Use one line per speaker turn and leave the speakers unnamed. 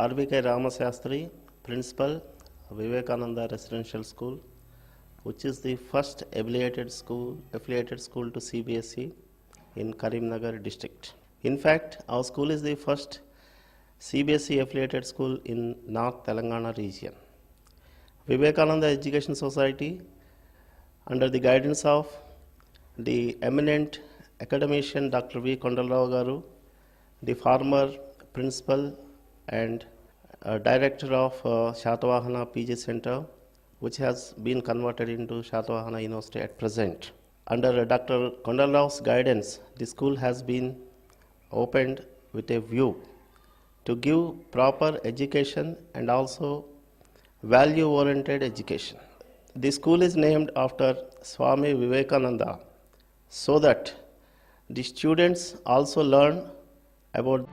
RVK Ramasastri, Principal, Vivekananda Residential School, which is the first affiliated school to CBSE in Karimnagar district. In fact, our school is the first CBSE affiliated school in North Telangana region. Vivekananda Education Society, under the guidance of the eminent academician Dr. V. Kondalrao Garu, the former principal and director of Shatavahana PG Center, which has been converted into Shatavahana University at present. Under Dr. Kondalrao's guidance, the school has been opened with a view to give proper education and also value-oriented education. The school is named after Swami Vivekananda so that the students also learn about